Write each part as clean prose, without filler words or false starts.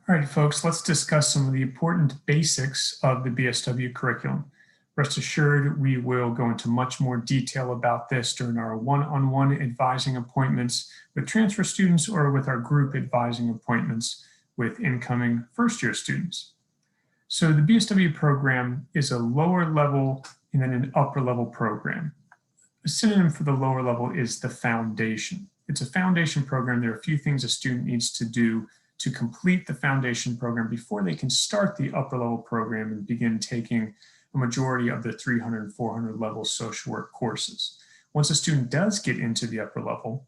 All right, folks, let's discuss some of the important basics of the B.S.W curriculum. Rest assured, we will go into much more detail about this during our one-on-one advising appointments with transfer students or with our group advising appointments with incoming first-year students. So the B.S.W program is a lower level and then an upper level program. A synonym for the lower level is the foundation. It's a foundation program. There are a few things a student needs to do to complete the foundation program before they can start the upper level program and begin taking a majority of the 300 and 400 level social work courses. Once a student does get into the upper level,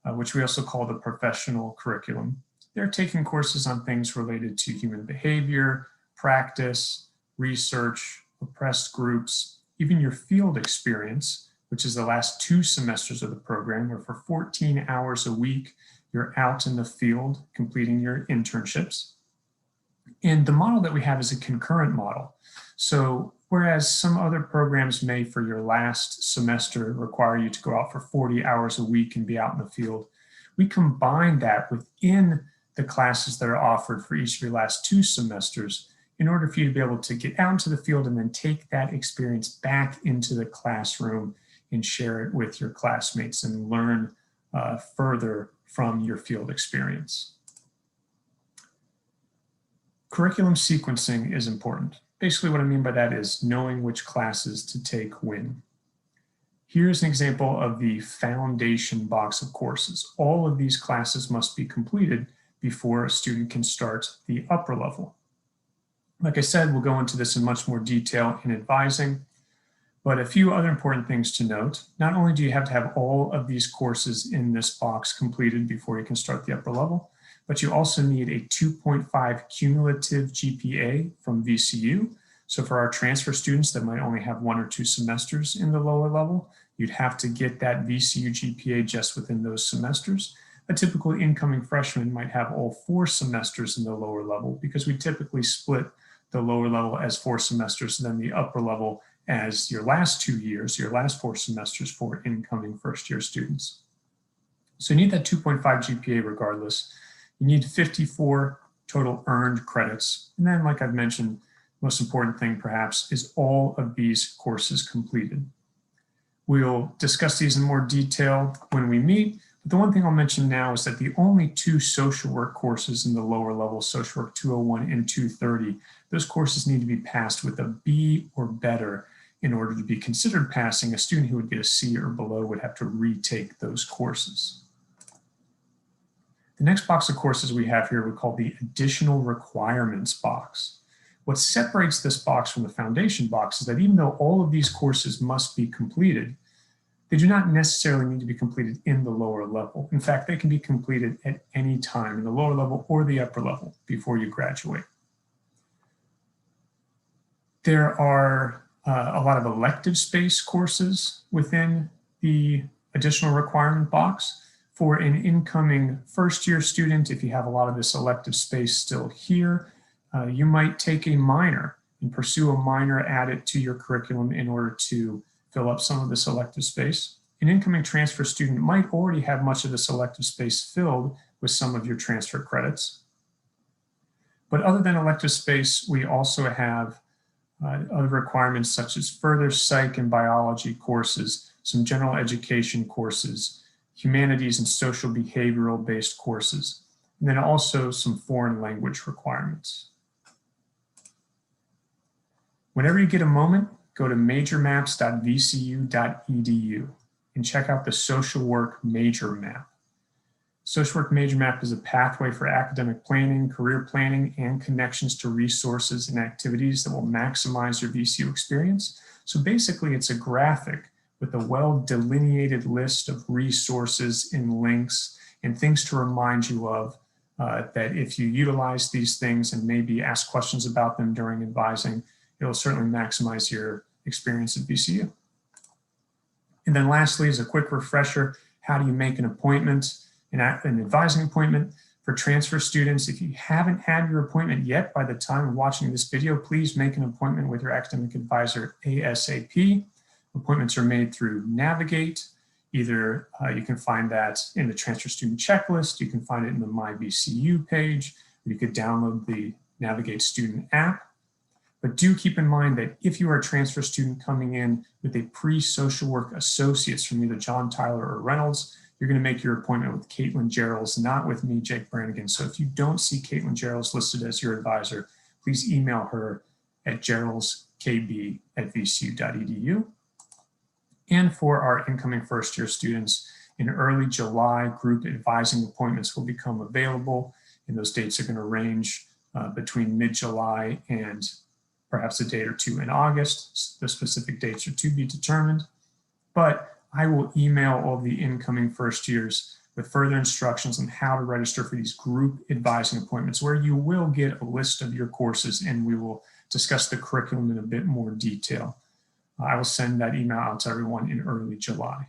which we also call the professional curriculum, they're taking courses on things related to human behavior, practice, research, oppressed groups, even your field experience, which is the last 2 semesters of the program, where for 14 hours a week, you're out in the field completing your internships. And the model that we have is a concurrent model. So whereas some other programs may for your last semester require you to go out for 40 hours a week and be out in the field, we combine that within the classes that are offered for each of your last 2 semesters in order for you to be able to get out into the field and then take that experience back into the classroom and share it with your classmates and learn further from your field experience. Curriculum sequencing is important. Basically what I mean by that is knowing which classes to take when. Here's an example of the foundation box of courses. All of these classes must be completed before a student can start the upper level. Like I said, we'll go into this in much more detail in advising, but a few other important things to note. Not only do you have to have all of these courses in this box completed before you can start the upper level, but you also need a 2.5 cumulative GPA from VCU. So for our transfer students that might only have 1 or 2 semesters in the lower level, you'd have to get that VCU GPA just within those semesters. A typical incoming freshman might have all 4 semesters in the lower level because we typically split the lower level as 4 semesters and then the upper level as your last 2 years, your last 4 semesters for incoming first-year students. So you need that 2.5 GPA regardless. You need 54 total earned credits. And then, like I've mentioned, most important thing perhaps is all of these courses completed. We'll discuss these in more detail when we meet. But the one thing I'll mention now is that the only 2 social work courses in the lower level, Social Work 201 and 230, those courses need to be passed with a B or better in order to be considered passing. A student who would get a C or below would have to retake those courses. The next box of courses we have here we call the additional requirements box. What separates this box from the foundation box is that even though all of these courses must be completed, they do not necessarily need to be completed in the lower level. In fact, they can be completed at any time in the lower level or the upper level before you graduate. There are a lot of elective space courses within the additional requirement box. For an incoming first-year student, if you have a lot of this elective space still here, you might take a minor and pursue a minor, add it to your curriculum in order to fill up some of this elective space. An incoming transfer student might already have much of this elective space filled with some of your transfer credits. But other than elective space, we also have other requirements such as further psych and biology courses, some general education courses, humanities and social behavioral based courses, and then also some foreign language requirements. Whenever you get a moment, go to majormaps.vcu.edu and check out the social work major map. Social work major map is a pathway for academic planning, career planning, and connections to resources and activities that will maximize your VCU experience. So basically it's a graphic with a well-delineated list of resources and links and things to remind you of that if you utilize these things and maybe ask questions about them during advising, it'll certainly maximize your experience at VCU. And then lastly, as a quick refresher, how do you make an appointment, an advising appointment for transfer students? If you haven't had your appointment yet by the time of watching this video, please make an appointment with your academic advisor ASAP. Appointments are made through Navigate. Either you can find that in the transfer student checklist, you can find it in the My VCU page, You could download the Navigate Student app. But do keep in mind that if you are a transfer student coming in with a pre-social work associates from either John Tyler or Reynolds, you're going to make your appointment with Caitlin Gerals, not with me, Jake Branigan. So if you don't see Caitlin Gerals listed as your advisor, please email her at geralskb@vcu.edu. And for our incoming first-year students, in early July, group advising appointments will become available, and those dates are going to range between mid-July and perhaps a date or two in August. The specific dates are to be determined, but I will email all the incoming first years with further instructions on how to register for these group advising appointments, where you will get a list of your courses and we will discuss the curriculum in a bit more detail. I will send that email out to everyone in early July.